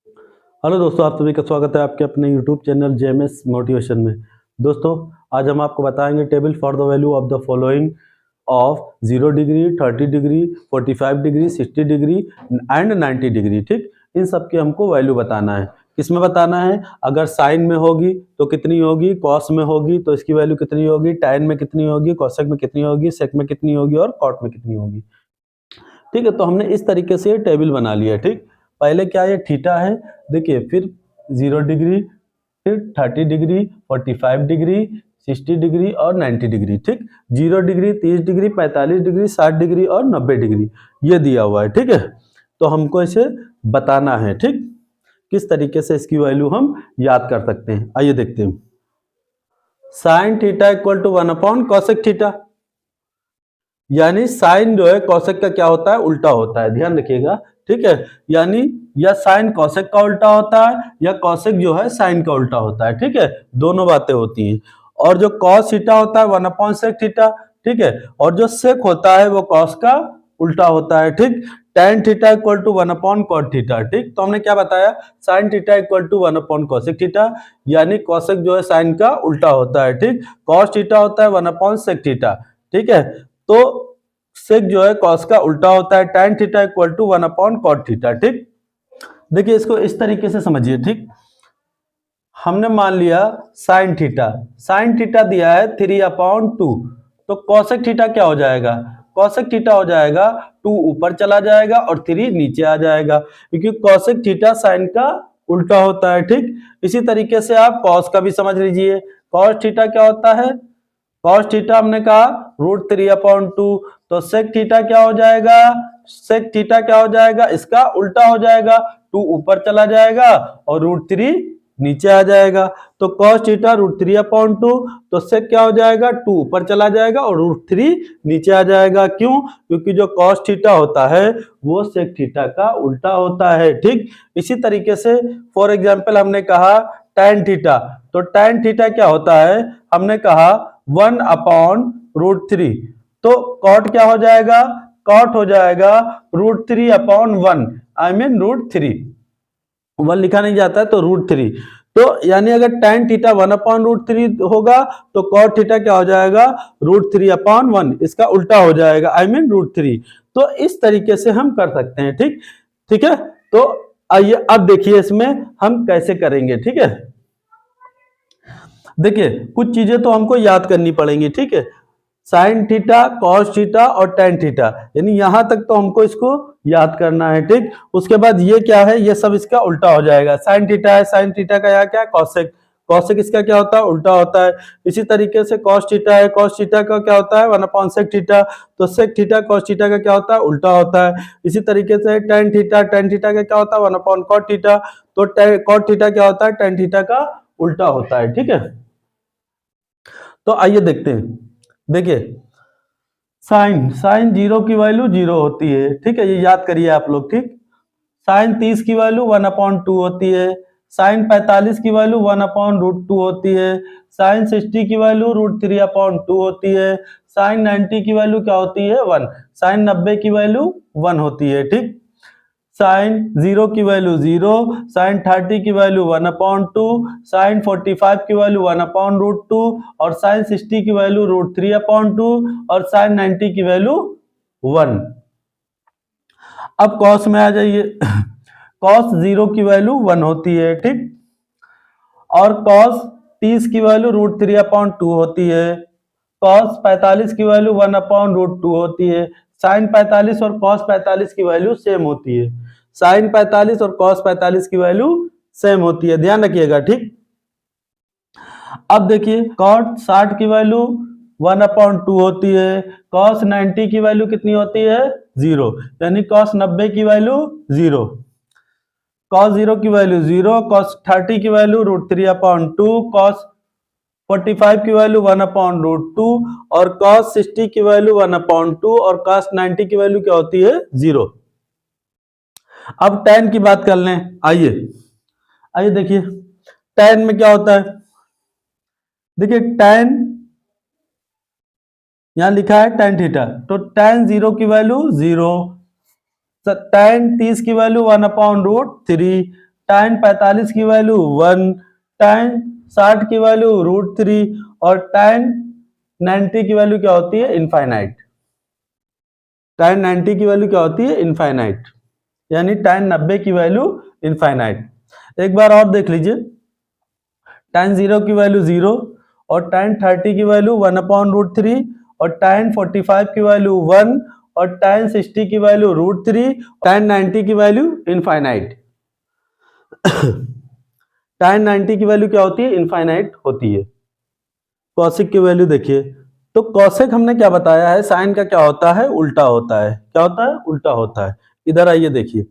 Hello दोस्तों, आप सभी का स्वागत है आपके अपने यूट्यूब चैनल जेएमएस मोटिवेशन में। दोस्तों, आज हम आपको बताएंगे table for the value of the following of 0 degree, 30 degree, 45 degree, 60 degree and 90 degree. ठीक, इन सब की हमको वैल्यू बताना है। किसमें बताना है? अगर साइन में होगी तो कितनी होगी, कॉस में होगी तो इसकी वैल्यू कितनी होगी, टैन में कितनी होगी, कोसेक में कितनी होगी, सेक में कितनी होगी और कॉट में कितनी होगी। ठीक है, तो हमने इस तरीके से ये टेबल बना लिया। ठीक, पहले क्या ये थीटा है, देखिए, फिर 0 डिग्री, फिर 30 डिग्री, 45 डिग्री, 60 डिग्री और 90 डिग्री। ठीक, 0 डिग्री, 30 डिग्री, 45 डिग्री, 60 डिग्री और 90 डिग्री ये दिया हुआ है। ठीक है, तो हमको इसे बताना है। ठीक, किस तरीके से इसकी वैल्यू हम याद कर सकते हैं, आइए देखते हैं। Sine theta equal to 1 cosec theta, यानी साइन जो है कौशिक का क्या होता है, उल्टा होता है, ध्यान रखिएगा। ठीक है, यानी या साइन कौशिक का उल्टा होता है या कौशिक जो है साइन का उल्टा होता है। ठीक है, दोनों बातें होती हैं। और जो कॉस थीटा होता है 1/sec थीटा। ठीक है, और जो सेक होता है वो कॉस का उल्टा होता है। ठीक, tan theta equal to 1/cot theta. ठीक, तो हमने क्या बताया, sine theta equal to 1/cosec theta, यानी कौशिक जो है साइन का उल्टा होता है। ठीक, कॉस थीटा होता है 1/sec थीटा। ठीक है, तो सेक जो है कॉस का उल्टा होता है, tan theta equal to 1/cot theta. ठीक, देखिए इसको इस तरीके से समझिए। ठीक, हमने मान लिया साइन थीटा दिया है 3/2, तो कॉसेक थीटा क्या हो जाएगा, कॉसेक थीटा हो जाएगा 2 ऊपर चला जाएगा और 3 नीचे आ जाएगा, क्योंकि कॉसेक थीटा साइन का उल्टा होता है। ठीक, इसी तरीके से आप कॉस का भी समझ लीजिए। कॉस थीटा क्या होता है, कॉस थीटा हमने कहा √3/2, तो सेक थीटा क्या हो जाएगा, सेक थीटा क्या हो जाएगा, इसका उल्टा हो जाएगा, 2 ऊपर चला जाएगा और √3 नीचे आ जाएगा। तो कॉस थीटा √3/2, तो सेक क्या हो जाएगा, 2 ऊपर चला जाएगा और √3 नीचे आ जाएगा। क्यों? क्योंकि जो कॉस थीटा होता है वो सेक थीटा का उल्टा होता है। ठीक, इसी तरीके से फॉर एग्जाम्पल हमने कहा tan थीटा, तो tan थीटा क्या होता है, हमने कहा 1/√3, तो कॉट क्या हो जाएगा, कॉट हो जाएगा √3/1, आई मीन √3, 1 लिखा नहीं जाता है तो √3। तो यानी अगर tan थीटा 1/√3 होगा तो cot थीटा क्या हो जाएगा, √3/1, इसका उल्टा हो जाएगा, आई मीन √3। तो इस तरीके से हम कर सकते हैं। ठीक, ठीक है, तो आइए अब देखिए इसमें हम कैसे करेंगे। ठीक है, देखिए कुछ चीजें तो हमको याद करनी पड़ेंगी। ठीक है, साइन थीटा, कॉस थीटा और tan थीटा, यानी यहां तक तो हमको इसको याद करना है। ठीक, उसके बाद ये क्या है, ये सब इसका उल्टा हो जाएगा। साइन थीटा है, साइन थीटा का यहाँ क्या है, कॉसेक, कॉसेक इसका क्या होता है, उल्टा होता है। इसी तरीके से कॉस थीटा है, कॉस थीटा का क्या होता है 1/sec थीटा, तो सेक थीटा कॉस थीटा का क्या होता है, उल्टा होता है। इसी तरीके से tan थीटा, tan थीटा का क्या होता है 1/cot थीटा, तो cot थीटा क्या होता है, tan थीटा का उल्टा होता है। ठीक है, तो आइए देखते हैं। देखिए साइन साइन 0 की वैल्यू 0 होती है। ठीक है, ये याद करिए आप लोग। ठीक, साइन 30 की वैल्यू 1/2 होती है, साइन 45 की वैल्यू 1/√2 होती है, साइन 60 की वैल्यू √3/2 होती है, साइन 90 की वैल्यू क्या होती है 1, साइन 90 की वैल्यू 1 होती है। ठीक, साइन 0 की वैल्यू 0, साइन 30 की वैल्यू 1/2, साइन 45 की वैल्यू 1/√2 और साइन 60 की वैल्यू √3/2 और साइन 90 की वैल्यू 1। अब कॉस में आ जाइए। कॉस 0 की वैल्यू 1 होती है। ठीक, और कॉस 30 की वैल्यू √3/2 होती है, कॉस 45 की वैल्यू 1/√2 होती है, साइन 45 और कॉस 45 की वैल्यू सेम होती है, साइन 45 और कॉस 45 की वैल्यू सेम होती है, ध्यान रखिएगा। ठीक, अब देखिए कॉट 60 की वैल्यू 1/2 होती है, कॉस 90 की वैल्यू कितनी होती है 0, यानी कॉस 90 की वैल्यू 0, कॉस 0 की वैल्यू 0, कॉस 30 की वैल्यू √3/2, कॉस 45 की वैल्यू 1/√2 और cos 60 की वैल्यू 1/2 और cos 90 की वैल्यू क्या होती है 0। अब tan की बात कर लें, आइए आइए देखिए tan में क्या होता है। देखिए tan यहां लिखा है tan थीटा, तो tan 0 की वैल्यू 0, tan 30 की वैल्यू 1/√3, tan 45 की वैल्यू 1, tan 60 की वैल्यू √3 और tan 90 की वैल्यू क्या होती है? इनफाइनाइट। tan 90 की वैल्यू क्या होती है? इनफाइनाइट, यानी tan 90 की वैल्यू इनफाइनाइट। एक बार और देख लीजिए, tan 0 की वैल्यू 0 और tan 30 की वैल्यू 1/√3 और tan 45 की वैल्यू 1 और tan 60 की वैल्यू √3, tan 90 की वैल्यू इनफाइनाइट। tan 90 की वैल्यू क्या होती है? इनफाइनाइट होती है। कॉसेक की वैल्यू देखिए, तो कॉसेक हमने क्या बताया है? साइन का क्या होता है? उल्टा होता है। क्या होता है? उल्टा होता है। इधर आइए देखिए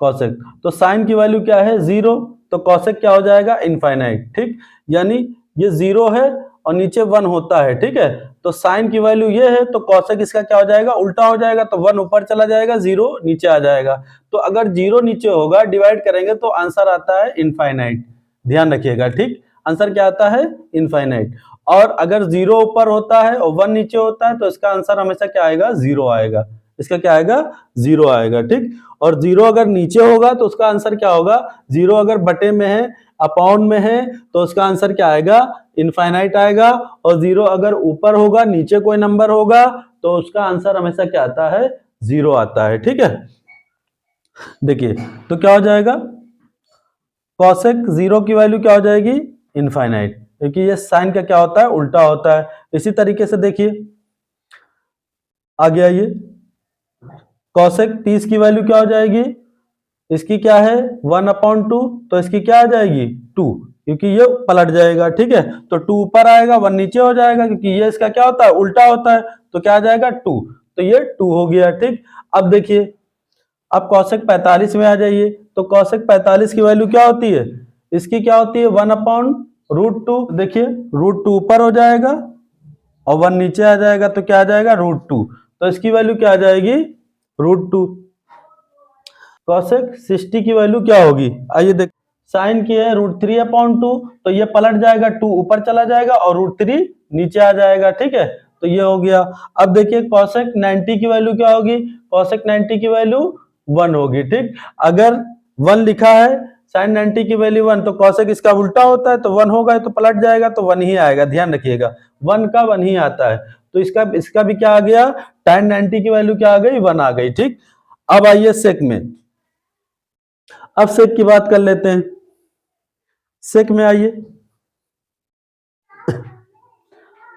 कॉसेक, तो साइन की वैल्यू क्या है? 0, तो कॉसेक क्या हो जाएगा? इनफाइनाइट। ठीक, यानी ये 0 है और नीचे 1 होता है। ठीक है, तो साइन की वैल्यू ये है, तो कॉसेक इसका क्या हो जाएगा? उल्टा हो जाएगा, तो 1 ऊपर चला जाएगा, 0 नीचे आ जाएगा। तो अगर 0 नीचे होगा, डिवाइड करेंगे तो आंसर आता है इनफाइनाइट। ध्यान रखिएगा, ठीक, आंसर क्या आता है? इनफाइनाइट। और अगर 0 ऊपर होता है और 1 नीचे होता है, तो इसका आंसर हमेशा क्या आएगा? 0 आएगा। इसका क्या आएगा? 0 आएगा। ठीक, और 0 अगर नीचे होगा तो उसका आंसर क्या होगा? 0 अगर बटे में है, अपॉन में है, तो उसका आंसर क्या आएगा? इनफाइनाइट आएगा। और 0 अगर ऊपर होगा, नीचे कोई नंबर होगा, तो उसका आंसर हमेशा क्या आता है? 0 आता है। ठीक है, देखिए तो क्या हो जाएगा? कॉसेक 0 की वैल्यू क्या हो जाएगी? इनफाइनाइट, क्योंकि ये साइन का क्या होता है? उल्टा होता है। इसी तरीके से देखिए आगे आइए, कॉसेक 30 की वैल्यू क्या हो जाएगी? इसकी क्या है? 1/2, तो इसकी क्या आ जाएगी? 2, क्योंकि ये पलट जाएगा। ठीक है, तो 2 ऊपर आएगा, 1 नीचे हो जाएगा, क्योंकि ये इसका क्या होता है? उल्टा होता है। तो क्या आ जाएगा? 2, तो ये 2 हो गया। ठीक, अब देखिए, अब कॉसेक 45 में आ जाइए, तो कॉसेक 45 की वैल्यू क्या होती है? इसकी क्या होती है? 1/√2। देखिए √2 ऊपर हो जाएगा और 1 नीचे आ जाएगा, तो क्या आ जाएगा? √2, तो इसकी वैल्यू क्या आ जाएगी? √2। कॉसेक 60 की वैल्यू क्या होगी? आइए देख, साइन की है √3/2, तो ये पलट जाएगा, 2 ऊपर चला जाएगा और √3 नीचे आ जाएगा। ठीक है, तो ये हो गया। अब देखिए कॉसेक 90 की वैल्यू क्या होगी? कॉसेक 90 की वैल्यू 1 होगी। ठीक, अगर 1 लिखा है, साइन 90 की वैल्यू 1, तो कॉसेक इसका उल्टा होता है, तो 1 होगा तो पलट जाएगा, तो 1 ही आएगा। ध्यान रखिएगा, 1 का 1 ही आता है। तो इसका भी क्या आ गया? tan 90 की वैल्यू क्या आ गई? 1 आ गई। ठीक, अब आइए सेक में, अब सेक की बात कर लेते हैं। सेक में आइए,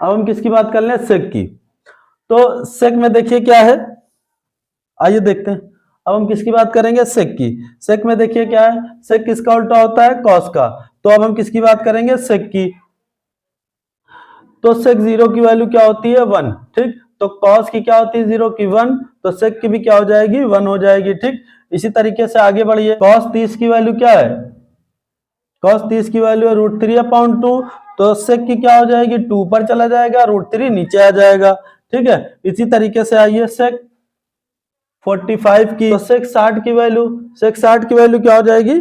अब हम किसकी बात कर लें? सेक की। तो सेक में देखिए क्या है, आइए देखते हैं। अब हम किसकी बात करेंगे? सेक की। सेक में देखिए क्या है, सेक किसका उल्टा होता है? कॉस का। तो अब हम किसकी बात करेंगे? सेक की। तो सेक 0 की वैल्यू क्या होती है? 1। ठीक, तो कॉस की क्या होती है? 0 की 1, तो सेक की भी क्या हो जाएगी? 1 हो जाएगी। ठीक, इसी तरीके से आगे बढ़िए, कॉस 30 की वैल्यू क्या है? कॉस 30 की वैल्यू है √3/2, तो सेक की क्या हो जाएगी? 2 ऊपर चला जाएगा, √3 नीचे आ जाएगा। ठीक है, इसी तरीके से आइए सेक 45 की, तो सेक 60 की वैल्यू, सेक 60 की वैल्यू क्या हो जाएगी?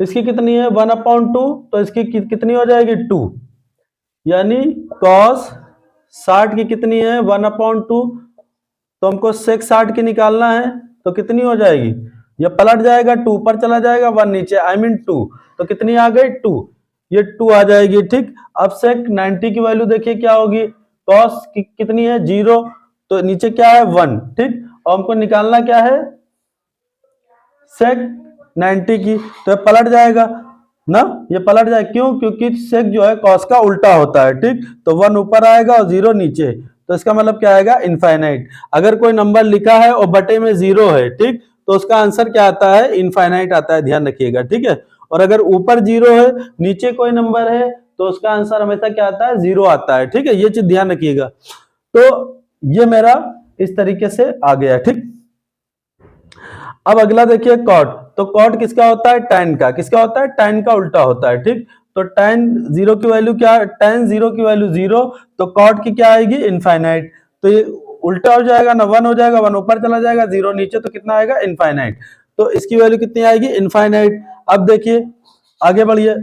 इसकी कितनी है? 1/2, तो इसकी कितनी हो जाएगी? 2, यानी कॉस 60 की कितनी है? 1/2। तो हमको सेक 60 की निकालना है, तो कितनी हो जाएगी? ये पलट जाएगा, 2 ऊपर चला जाएगा, 1 नीचे, आई मीन 2, तो कितनी आ गई? 2, ये 2 आ जाएगी। ठीक, अब सेक 90 की वैल्यू देखिए क्या होगी? कॉस कितनी है? 0, तो नीचे क्या है? 1। ठीक, और हमको निकालना क्या है? सेक 90 की, तो ये पलट जाएगा ना, ये पलट जाए, क्यों? क्योंकि सेक जो है कॉस का उल्टा होता है। ठीक, तो 1 ऊपर आएगा और 0 नीचे, तो इसका मतलब क्या आएगा? इनफाइनाइट। अगर कोई नंबर लिखा है और बटे में 0 है, ठीक, तो उसका आंसर क्या आता है? इनफाइनाइट आता है। ध्यान रखिएगा, ठीक है। और अगर ऊपर 0 है, नीचे कोई नंबर है, तो उसका आंसर हमेशा क्या आता है? 0 आता है। ठीक है, ये चीज ध्यान रखिएगा। तो ये मेरा इस तरीके से आ गया। ठीक, अब अगला देखिए कॉट। तो कॉट किसका होता है? tan का। किसका होता है? tan का उल्टा होता है। ठीक, तो tan 0 की वैल्यू क्या है? tan 0 की वैल्यू 0, तो कॉट की क्या आएगी? इनफाइनाइट। तो ये उल्टा हो जाएगा ना, 1 हो जाएगा, 1 ऊपर चला जाएगा, 0 नीचे, तो कितना आएगा? इनफाइनाइट। तो इसकी वैल्यू कितनी आएगी? इनफाइनाइट। अब देखिए आगे बढ़िए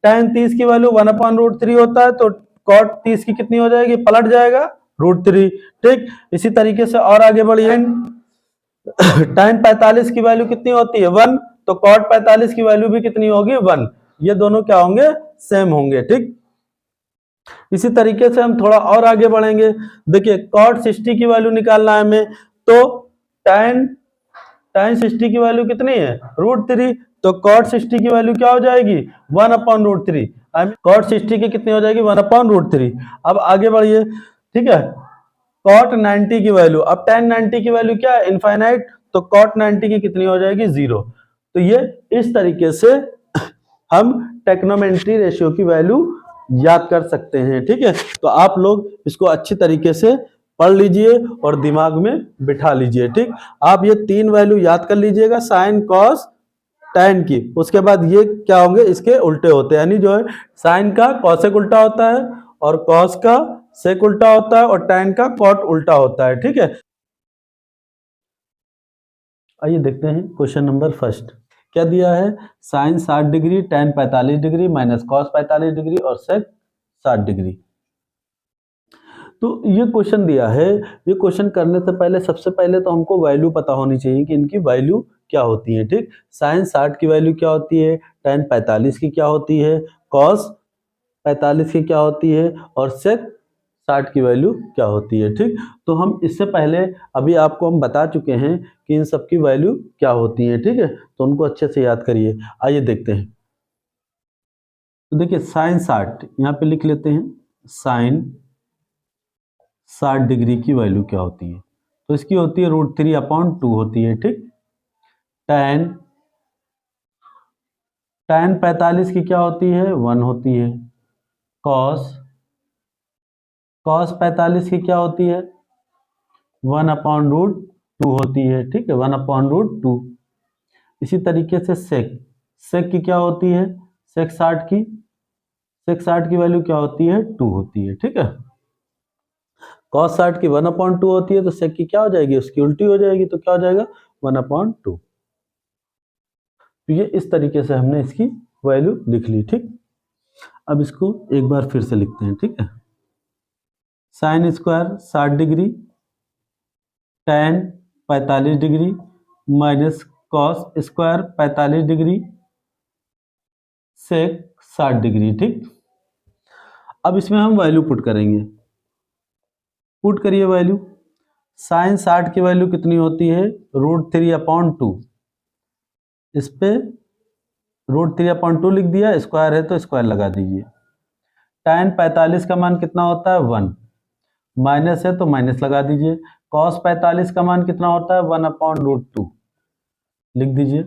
tan 30 की वैल्यू 1/√3 होता है, तो कॉट 30 की कितनी हो जाएगी? पलट जाएगा, √3। ठीक, इसी तरीके से और आगे बढ़िए, tan 45 की वैल्यू कितनी होती है 1, तो cot 45 की वैल्यू भी कितनी होगी 1। ये दोनों क्या होंगे सेम होंगे। ठीक, इसी तरीके से हम थोड़ा और आगे बढ़ेंगे। देखिए cot 60 की वैल्यू निकालना है हमें, तो tan 60 की वैल्यू कितनी है √3, तो cot 60 की वैल्यू क्या हो जाएगी 1/√3। cot 60 की कितनी हो जाएगी 1/√3। अब आगे बढ़िए, ठीक है। cot 90 की वैल्यू, अब tan 90 की वैल्यू क्या है इनफाइनाइट, तो cot 90 की कितनी हो जाएगी 0। तो ये इस तरीके से हम टेक्नोमेट्री रेशियो की वैल्यू याद कर सकते हैं। ठीक है, तो आप लोग इसको अच्छी तरीके से पढ़ लीजिए और दिमाग में बिठा लीजिए। ठीक, आप ये 3 वैल्यू याद कर लीजिएगा, साइन कॉस टैन की। उसके बाद ये क्या होंगे इसके उल्टे होते हैं, यानी जो है साइन का कॉसेक उल्टा होता है और कॉस का सेक उल्टा होता है और टैन का कॉट उल्टा होता है। ठीक है, आइए देखते हैं क्वेश्चन नंबर फर्स्ट क्या दिया है। Sine 60 degree, tan 45 degree, minus cos 45 degree और सेक 60 डिग्री। तो ये क्वेश्चन दिया है। ये क्वेश्चन करने से पहले सबसे पहले तो हमको वैल्यू पता होनी चाहिए कि इनकी वैल्यू क्या होती है। ठीक, साइन 60 की वैल्यू क्या होती है, टैन 45 की क्या होती है, कॉस 45 की क्या होती है और सेक 60 की वैल्यू क्या होती है। ठीक, तो हम इससे पहले अभी आपको हम बता चुके हैं कि इन सब की वैल्यू क्या होती है। ठीक है, तो उनको अच्छे से याद करिए। आइए देखते हैं। तो देखिए साइन 60 यहाँ पे लिख लेते हैं, साइन 60 डिग्री की वैल्यू क्या होती है, तो इसकी होती है √3/2 होती है। ठीक, टैन 45 की क्या होती है 1 होती है, कॉस 45 की क्या होती है 1/√2 होती है। ठीक है, 1/√2। इसी तरीके से सेक की क्या होती है, सेक 60 की वैल्यू क्या होती है 2 होती है। ठीक है, कॉस 60 की 1/2 होती है, तो सेक की क्या हो जाएगी उसकी उल्टी हो जाएगी, तो क्या हो जाएगा 1/2। तो ये इस तरीके से हमने इसकी वैल्यू लिख ली। ठीक, अब इसको एक बार फिर से लिखते हैं। ठीक है, sine square 60 degree, tan 45 degree, minus cos square 45 degree, sec 60 degree. ठीक, अब इसमें हम वैल्यू पुट करेंगे। पुट करिए वैल्यू। साइन 60 की वैल्यू कितनी होती है √3/2। इस पे √3/2 लिख दिया, स्क्वायर है तो स्क्वायर लगा दीजिए। टैन 45 का मान कितना होता है 1, माइनस है तो माइनस लगा दीजिए। कॉस 45 का मान कितना होता है 1/√2, लिख दीजिए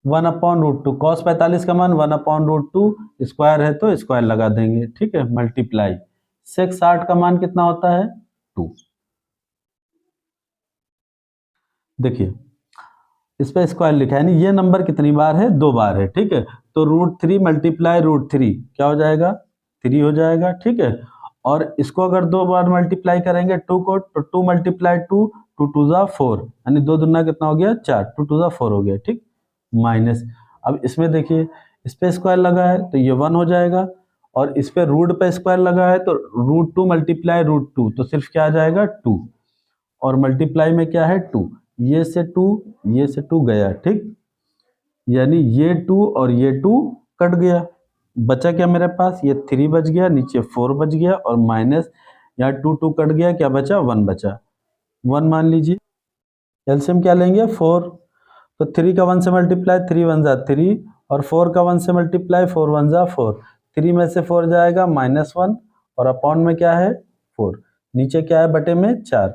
1/√2। कॉस 45 का मान 1/√2, स्क्वायर है तो स्क्वायर लगा देंगे। ठीक है, मल्टीप्लाई। सेक 60 का मान कितना होता है 2। देखिए इस पे स्क्वायर लिखा है, यानी ये नंबर कितनी बार है 2 बार है। ठीक है, तो √3 मल्टीप्लाई √3 क्या हो जाएगा 3 हो जाएगा। ठीक है, और इसको अगर 2 बार मल्टीप्लाई करेंगे 2 को, तो 2 मल्टीप्लाई 2, 2 2 जा 4, यानी 2 दूना कितना हो गया 4, 2 2 जा 4 हो गया। ठीक, माइनस। अब इसमें देखिए इस पे स्क्वायर लगा है तो ये 1 हो जाएगा, और इस पे रूट पे स्क्वायर लगा है तो √2 मल्टीप्लाई √2, तो सिर्फ क्या आ जाएगा 2, और मल्टीप्लाई में क्या है 2, ये से 2 ये से 2 गया। ठीक, यानी ये 2 और ये 2 कट गया, बचा क्या मेरे पास ये 3 बच गया, नीचे 4 बच गया, और माइनस यहाँ 2 2 कट गया, क्या बचा 1 बचा। 1 मान लीजिए, एलसीएम क्या लेंगे 4, तो 3 का 1 से मल्टीप्लाई 3 1 जा 3, और 4 का 1 से मल्टीप्लाई 4 1 जा 4, 3 में से 4 जाएगा -1, और अपॉन में क्या है 4, नीचे क्या है बटे में 4,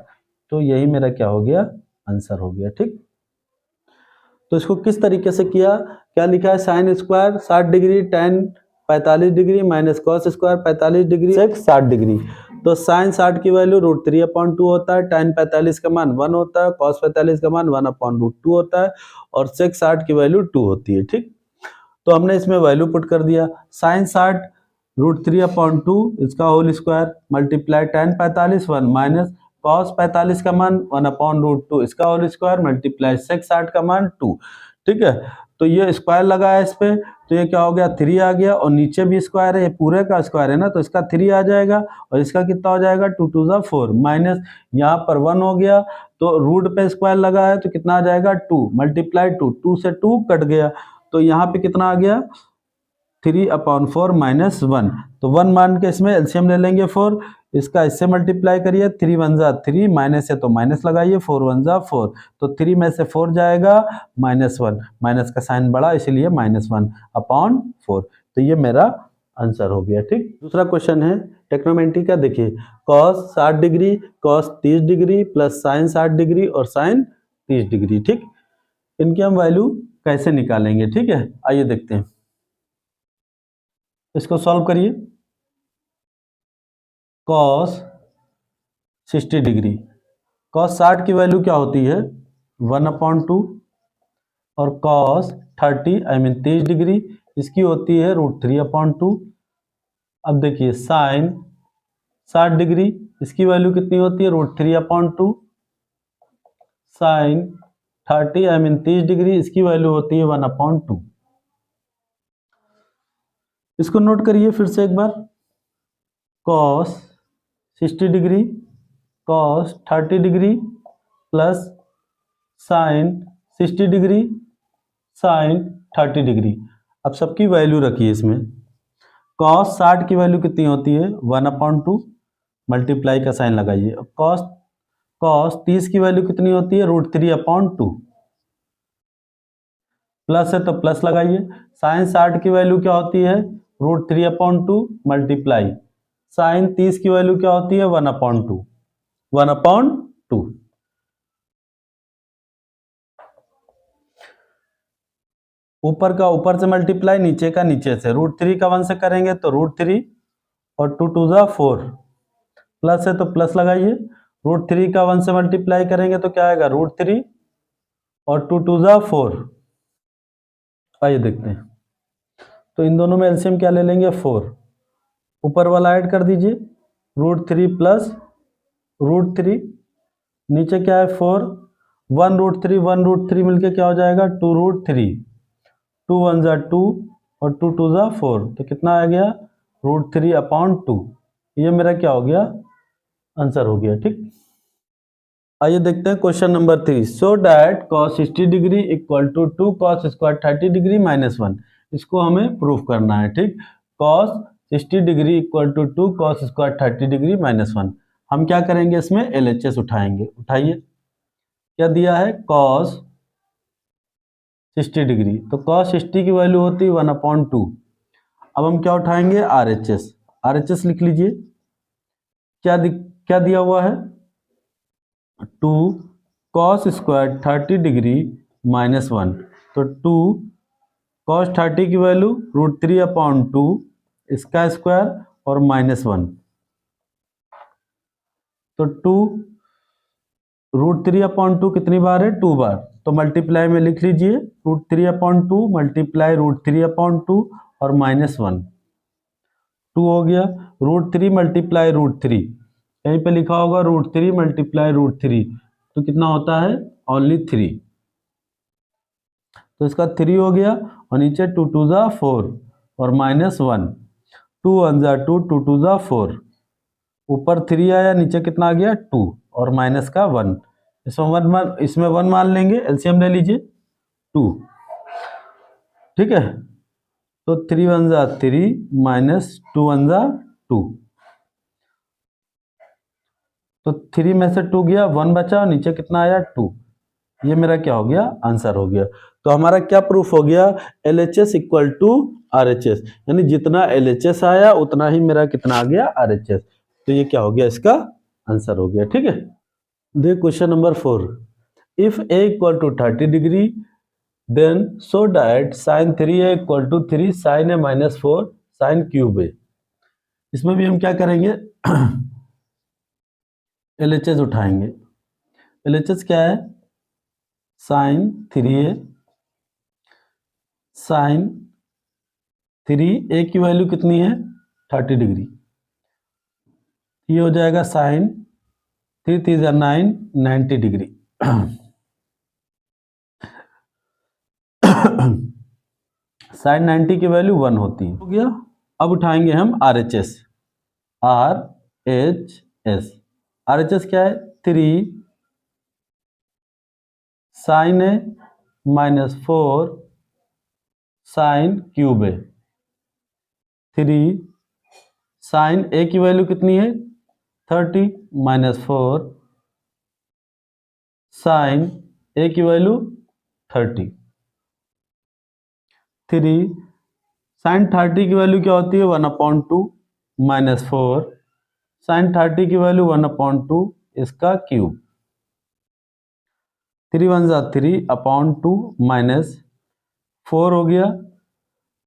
तो यही मेरा क्या हो गया आंसर हो गया। ठीक, तो इसको किस तरीके से किया, क्या लिखा है sine square 60 degree, tan 45 degree, minus cos square 45 degree, sec 60 degree. तो साइन 60 की वैल्यू √3/2 होता है, टैन 45 का मान 1 होता है, कॉस 45 का मान 1/√2 होता है, और सेक 60 की वैल्यू 2 होती है। ठीक, तो हमने इसमें वैल्यू पुट कर दिया। साइन 60 √3/2 इसका whole square multiply tan 45 1 minus cos 45 का मान 1/√2 इसका होल स्क्वायर मल्टीप्लाई सेक 60 का मान 2। ठीक है। तो ये स्क्वायर लगा है इस पे, तो ये क्या हो गया 3 आ गया, और नीचे भी स्क्वायर है, ये पूरे का स्क्वायर है ना, तो इसका 3 आ जाएगा, और इसका कितना हो जाएगा 2 2 ज़ा 4, माइनस यहाँ पर 1 हो गया, तो रूट पे स्क्वायर लगा है तो कितना आ जाएगा 2 मल्टीप्लाई 2, 2 से 2 कट गया, तो यहाँ पे कितना आ गया 3/4 माइनस 1, तो 1 मान के इसमें एलसीएम ले लेंगे 4, इसका इससे मल्टीप्लाई करिए, 3 1 ज़ा 3, माइनस है तो माइनस लगाइए, 4 1 ज़ा 4, तो 3 में से 4 जाएगा -1, माइनस का साइन बढ़ा इसलिए -1/4, तो ये मेरा आंसर हो गया। ठीक, दूसरा क्वेश्चन है ट्रिग्नोमेट्री का, देखिए cos 60 degree, cos 30 degree plus sin 60 degree और sin 30 डिग्री। ठीक, इनकी हम वैल्यू कैसे निकालेंगे, ठीक है, आइए देखते हैं। इसको सॉल्व करिए। cos 60 डिग्री, cos 60 की वैल्यू क्या होती है 1/2, और cos 30 डिग्री इसकी होती है √3/2। अब देखिए sin 60 डिग्री इसकी वैल्यू कितनी होती है √3/2, sin 30 डिग्री इसकी वैल्यू होती है 1/2। इसको नोट करिए फिर से एक बार, cos 60 degree, cos 30 degree plus sin 60 degree, sin 30 degree. अब सबकी वैल्यू रखिए इसमें। cos 60 की वैल्यू कितनी होती है 1/2, मल्टीप्लाई का साइन लगाइए। cos 30 की वैल्यू कितनी होती है √3/2, प्लस है तो प्लस लगाइए। sin 60 की वैल्यू क्या होती है √3/2 मल्टीप्लाई, sin 30 की वैल्यू क्या होती है 1/2, 1/2। ऊपर का ऊपर से मल्टीप्लाई, नीचे का नीचे से, √3 का 1 से करेंगे तो √3 और 2 2 ज़ा 4, प्लस है तो प्लस लगाइए। √3 का 1 से मल्टीप्लाई करेंगे तो क्या आएगा √3 और 2 2 ज़ा 4। आइए देखते हैं, तो इन दोनों में एलसीएम क्या ले लेंगे 4, ऊपर वाला ऐड कर दीजिए √3 प्लस √3, नीचे क्या है 4, 1 √3 मिलके क्या हो जाएगा 2 √3, 2 1 ज़ा 2 और 2 2 ज़ा 4, तो कितना आ गया √3/2। ये मेरा क्या हो गया आंसर हो गया। ठीक, आइए देखते हैं question number 3, so that cos 60 degree equal to 2 cos square 30 degree -1, इसको हमें प्रूफ करना है। ठीक, cos 60 degree equal to 2 cos square 30 degree -1, हम क्या करेंगे इसमें LHS उठाएंगे। उठाइए, क्या दिया है cos 60 डिग्री, तो cos 60 की वैल्यू होती है 1/2। अब हम क्या उठाएंगे RHS, RHS लिख लीजिए, क्या दिया हुआ है 2 cos स्क्वायर 30 डिग्री -1, तो 2 cos 30 की वैल्यू √3/2 इसका स्क्वायर और -1, तो 2 √3/2 कितनी बार है 2 बार, तो मल्टीप्लाई में लिख लीजिए √3/2 मल्टीप्लाई √3/2 और -1, 2 हो गया, √3 मल्टीप्लाई √3, यहीं पे लिखा होगा √3 मल्टीप्लाई √3, तो कितना होता है ओनली 3, तो इसका 3 हो गया, और नीचे 2 2 ज़ा 4 और -1, 2 1 ज़ा 2, 2 2 ज़ा 4, ऊपर 3 आया, नीचे कितना आ गया 2 और माइनस का 1, इसमें 1 मान लेंगे, एलसीएम ले लीजिए 2। ठीक है, तो 3 1 ज़ा 3 माइनस 2 1 ज़ा 2, तो 3 में से 2 गया, 1 बचा और नीचे कितना आया 2, ये मेरा क्या हो गया आंसर हो गया। तो हमारा क्या प्रूफ हो गया LHS इक्वल टू RHS, यानी जितना LHS आया उतना ही मेरा कितना आ गया RHS, तो ये क्या हो गया इसका आंसर हो गया। ठीक है, देखिए question number 4, if a equal to 30 degree then so that sin 3a equal to 3 sin a -4 sin cube a। इसमें भी हम क्या करेंगे LHS उठाएंगे। LHS क्या है sin 3a sin 3a की वैल्यू कितनी है 30 डिग्री, ये हो जाएगा sin 3 3 ज़ा 9 90 डिग्री। साइन 90 की वैल्यू 1 होती है। हो गया। अब उठाएंगे हम RHS। RHS RHS क्या है? 3 साइन ए माइनस 4 साइन क्यूब ए। 3 साइन ए की वैल्यू कितनी है? 30 माइनस 4 साइन ए की वैल्यू 30। 3 साइन 30 की वैल्यू क्या होती है? 1/2 माइनस 4 साइन 30 की वैल्यू 1/2 इसका क्यूब। 3 1 जा 3/2 माइनस 4 हो गया,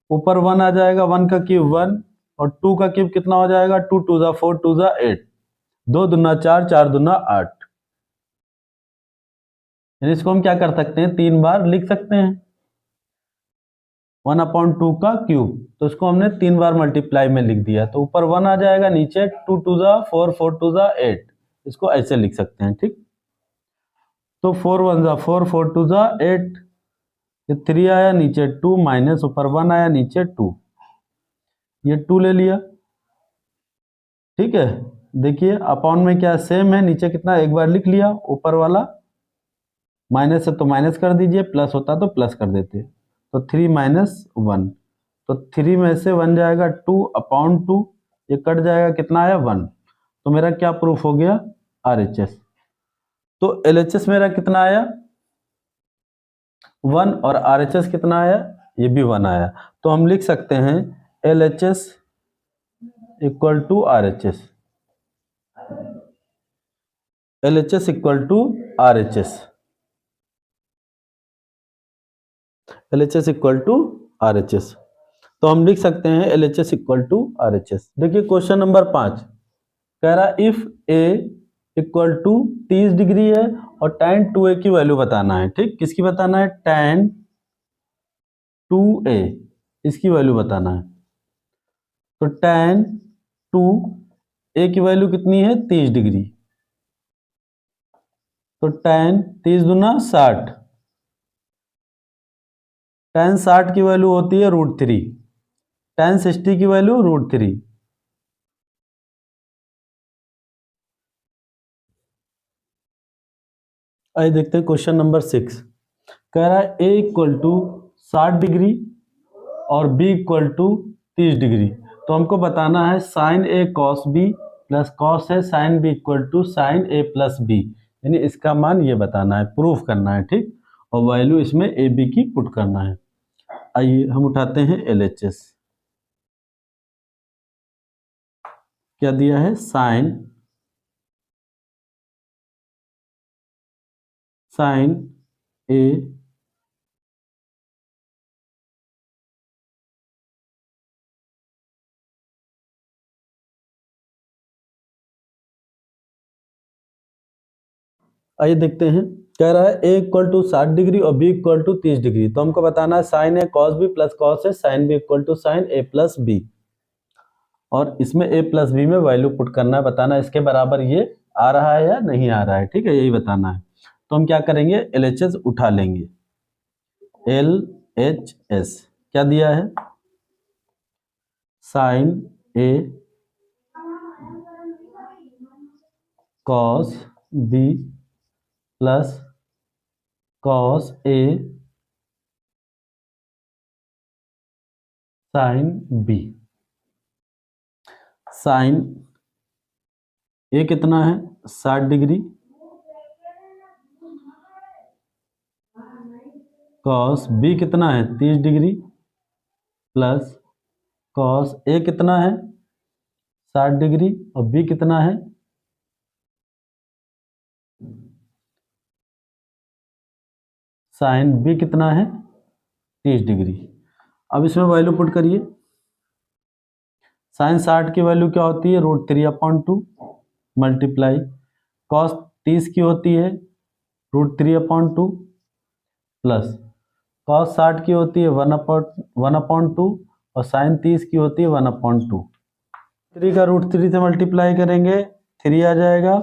ऊपर 1 आ जाएगा, 1 का क्यूब 1 और 2 का क्यूब कितना हो जाएगा? 2 2 जा 4 2 जा 8, 2 दूना 4 4 दूना 8। यानी इसको हम क्या कर सकते हैं? 3 बार लिख सकते हैं। 1/2 का क्यूब, तो इसको हमने 3 बार मल्टीप्लाई में लिख दिया, तो ऊपर 1 आ जाएगा, नीचे 2 2 जा 4 4 2 जा 8। इसको ऐसे लिख सकते हैं। ठीक, तो 4 1 जा 4 4 2 जा 8, ये 3 आया, नीचे 2 माइनस ऊपर 1 आया, नीचे 2, ये 2 ले लिया। ठीक है, देखिए अपॉन में क्या सेम है, नीचे कितना एक बार लिख लिया, ऊपर वाला माइनस है तो माइनस कर दीजिए, प्लस होता तो प्लस कर देते। तो 3 माइनस 1, तो 3 में से 1 जाएगा 2/2, ये कट जाएगा, कितना आया? 1। तो मेरा क्या प्रूफ हो गया? RHS। तो LHS मेरा कितना आया? 1, और RHS कितना आया? ये भी 1 आया। तो हम लिख सकते हैं LHS equal to RHS। LHS equal to RHS। LHS equal to RHS। तो हम लिख सकते हैं LHS इक्वल टू RHS। देखिए क्वेश्चन नंबर 5 कह रहा if A equal to 30 degree है और tan 2A की वैल्यू बताना है। ठीक, किसकी बताना है? tan 2A, इसकी वैल्यू बताना है। तो tan 2A की वैल्यू कितनी है? 30 डिग्री। तो tan 30 दूना 60, tan 60 की वैल्यू होती है √3, tan 60 की वैल्यू √3। आइए देखते हैं क्वेश्चन नंबर 6 कह रहा है A इक्वल टू 60 डिग्री और B इक्वल टू 30 डिग्री। तो हमको बताना है sine A cos B plus cos A sine B equal to sine A plus B, यानी इसका मान ये बताना है, प्रूफ करना है। ठीक, और वैल्यू इसमें A B की पुट करना है। आइए हम उठाते हैं LHS। क्या दिया है? साइन A आइए देखते हैं, कह रहा है A इक्वल टू 60 डिग्री और B इक्वल टू 30 डिग्री। तो हमको बताना है sine A cos B plus cos A sine B equal to sine A plus B, और इसमें A प्लस B में वैल्यू पुट करना है, बताना है इसके बराबर ये आ रहा है या नहीं आ रहा है। ठीक है, यही बताना है। तो हम क्या करेंगे? LHS उठा लेंगे। LHS क्या दिया है? Sine A cos B plus cos A sine B। Sine A कितना है? 60 डिग्री, कॉस B कितना है? 30 डिग्री, प्लस कॉस A कितना है? 60 डिग्री, और B कितना है? साइन B कितना है? 30 डिग्री। अब इसमें वैल्यू पुट करिए। साइन 60 की वैल्यू क्या होती है? √3/2 मल्टीप्लाई कॉस 30 की होती है √3/2 प्लस कॉस 60 की होती है 1/2 और साइन 30 की होती है 1/2। 3 का √3 से मल्टीप्लाई करेंगे 3 आ जाएगा,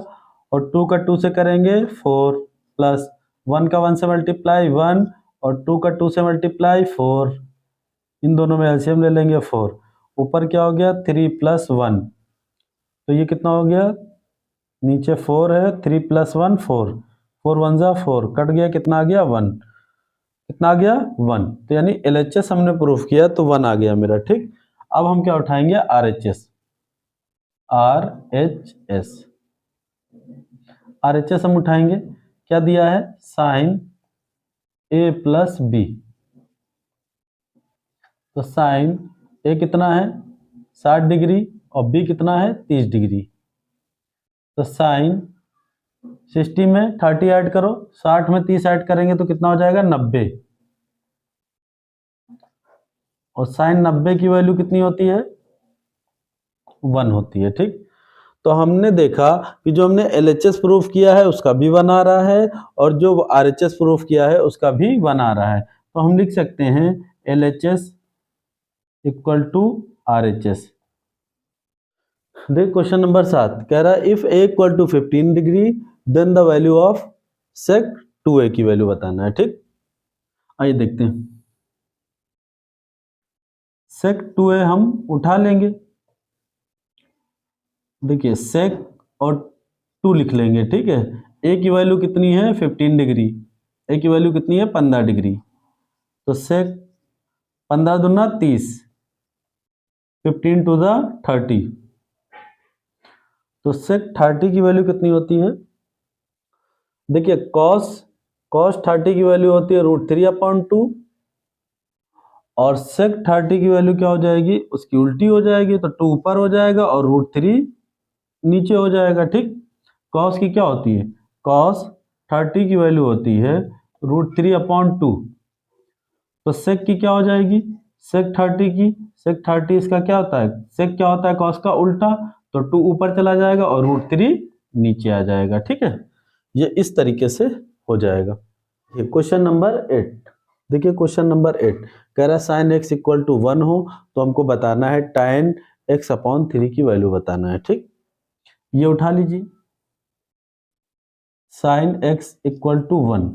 और 2 का 2 से करेंगे 4, प्लस 1 का 1 से मल्टीप्लाई 1 और 2 का 2 से मल्टीप्लाई 4, इन दोनों में एलसीएम ले लेंगे 4, ऊपर क्या हो गया 3 + 1, तो ये कितना हो गया, नीचे 4 है, 3 + 1 4, 4 1 जा 4, कट गया, कितना आ गया 1, कितना आ गया 1, तो यानी LHS हमने प्रूफ किया तो 1 आ गया मेरा। ठीक, अब हम क्या उठाएंगे RHS, RHS हम उठाएंगे, क्या दिया है sin A + B, तो sin A कितना है 60 डिग्री और B कितना है 30 डिग्री, तो sin 60 में 30 ऐड करो, 60 में 30 ऐड करेंगे तो कितना हो जाएगा 90, और sin 90 की वैल्यू कितनी होती है 1 होती है। ठीक, तो हमने देखा कि जो हमने LHS प्रूफ किया है उसका भी 1 आ रहा है और जो RHS प्रूफ किया है उसका भी 1 आ रहा है, तो हम लिख सकते हैं LHS = RHS। देख क्वेश्चन नंबर 7 कह रहा है if A = 15 degree then the value of sec 2A की वैल्यू बताना है। ठीक, आइए देखते हैं, sec 2A हम उठा लेंगे, देखिए sec और 2 लिख लेंगे। ठीक है, A की वैल्यू कितनी है 15 डिग्री, A की वैल्यू कितनी है 15 डिग्री, तो sec 15 दूना 30, 15 to the 30, तो sec 30 की वैल्यू कितनी होती है, देखिए cos 30 की वैल्यू होती है √3/2 और sec 30 की वैल्यू क्या हो जाएगी, उसकी उल्टी हो जाएगी, तो 2 ऊपर हो जाएगा और √3 नीचे हो जाएगा। ठीक, cos की क्या होती है, cos 30 की वैल्यू होती है √3/2, तो sec की क्या हो जाएगी, sec 30 इसका क्या होता है, sec क्या होता है cos का उल्टा, तो 2 ऊपर चला जाएगा और √3 नीचे आ जाएगा। ठीक है, ये इस तरीके से हो जाएगा। ये क्वेश्चन नंबर 8, देखिए क्वेश्चन नंबर 8 कह रहा है sin x = 1 हो तो हमको बताना है tan x/3 की वैल्यू बताना है। ठीक, ये उठा लीजिए, sin x = 1,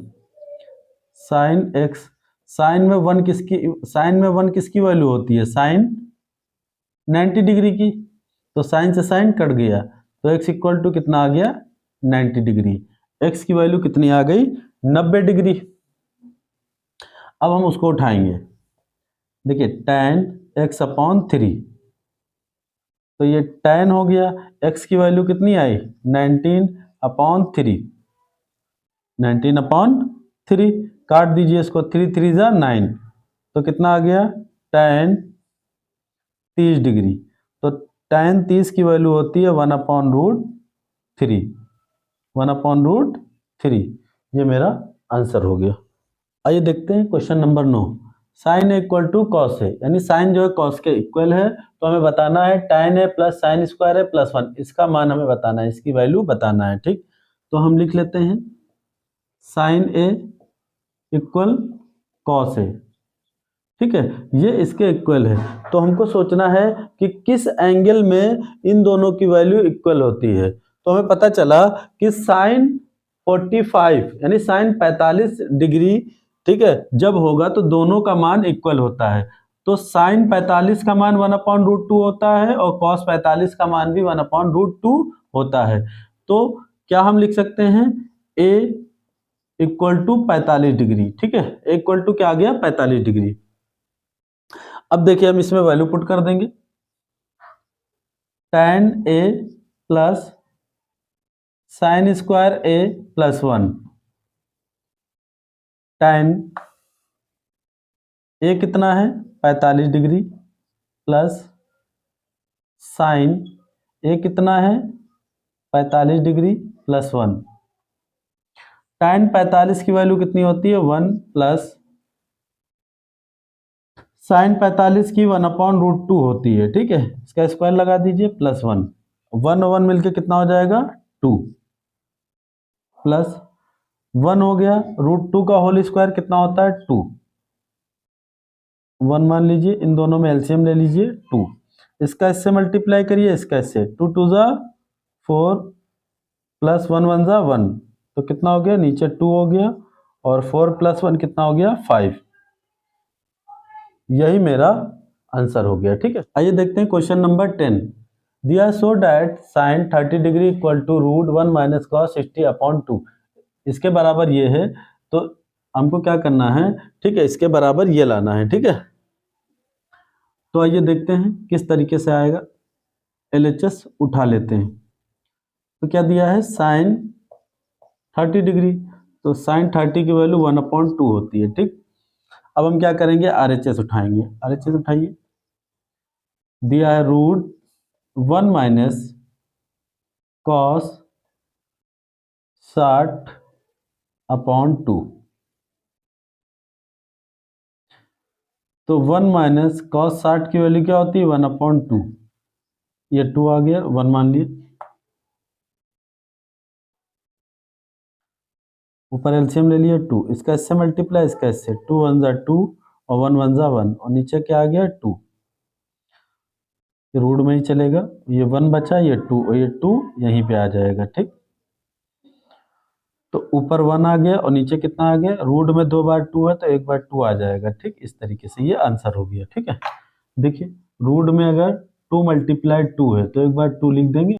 sin x, sin में 1 किसकी वैल्यू होती है, sin 90 डिग्री की, तो sin से sin कट गया, तो x = कितना आ गया 90 डिग्री, x की वैल्यू कितनी आ गई 90 डिग्री। अब हम उसको उठाएंगे, देखिए tan x/3, तो ये tan हो गया, x की वैल्यू कितनी आई 19/3, 19/3, काट दीजिए इसको, 3 3 जा 9, तो कितना आ गया tan 30 डिग्री, तो tan 30 की वैल्यू होती है 1/√3, 1/√3, ये मेरा आंसर हो गया। आइए देखते हैं question number 9, sin A = cos A, यानी sin जो है cos के इक्वल है, तो हमें बताना है tan A + sin² A + 1, इसका मान हमें बताना है, इसकी वैल्यू बताना है। ठीक, तो हम लिख लेते हैं sin A = cos A। ठीक है, ये इसके इक्वल है, तो हमको सोचना है कि किस एंगल में इन दोनों की वैल्यू इक्वल होती है, तो हमें पता चला कि sin 45 यानी sin 45 डिग्री, ठीक है, जब होगा तो दोनों का मान इक्वल होता है, तो sin 45 का मान 1/√2 होता है और cos 45 का मान भी 1/√2 होता है, तो क्या हम लिख सकते हैं A = 45 डिग्री। ठीक है, A = क्या आ गया 45 डिग्री। अब देखिए हम इसमें वैल्यू पुट कर देंगे, tan A + sin² A + 1, tan A कितना है 45 डिग्री प्लस sin A कितना है 45 डिग्री + 1, tan 45 की वैल्यू कितनी होती है 1 प्लस sin 45 की 1/√2 होती है। ठीक है, इसका स्क्वायर लगा दीजिए +1, 1 और 1 मिलके कितना हो जाएगा 2, प्लस 1 हो गया, √2 का होल स्क्वायर कितना होता है 2, 1 मान लीजिए, इन दोनों में एलसीएम ले लीजिए 2, इसका इससे मल्टीप्लाई करिए, इसका इससे, 2 2 जा 4 प्लस 1 1 जा 1, तो कितना हो गया नीचे 2 हो गया और 4 + 1 कितना हो गया 5, यही मेरा आंसर हो गया। ठीक है, आइए देखते हैं क्वेश्चन नंबर 10। दिया so that sine 30 degree equal to root 1 minus cos 60/2। इसके बराबर ये है, तो हमको क्या करना है, ठीक है, इसके बराबर ये लाना है। ठीक है, तो आइए देखते हैं किस तरीके से आएगा। LHS उठा लेते हैं। तो क्या दिया है, साइन 30 डिग्री, तो साइन 30 की वैल्यू 1/2 होती है। ठीक, अब हम क्या करेंगे, RHS उठाएंगे। RHS उठाइए। दिया है रूट 1 माइनस कॉस 60/2। तो 1 माइनस कॉस 60 की वैल्यू क्या होती है, 1/2। ये 2 आ गया, 1 मान लिए। ऊपर एलसीएम ले लिया 2, इसका इससे मल्टीप्लाई, इसका इससे, 2 1 जा 2 और 1 1 जा 1, और नीचे क्या आ गया, 2। ये रूट में ही चलेगा, ये 1 बचा, ये 2 और ये 2 यहीं पे आ जाएगा। ठीक, तो ऊपर 1 आ गया और नीचे कितना आ गया, रूट में 2 बार 2 है तो 1 बार 2 आ जाएगा। ठीक, इस तरीके से ये आंसर हो गया। ठीक है, देखिए रूट में अगर 2 मल्टीप्लाई 2 है तो 1 बार 2 लिख देंगे।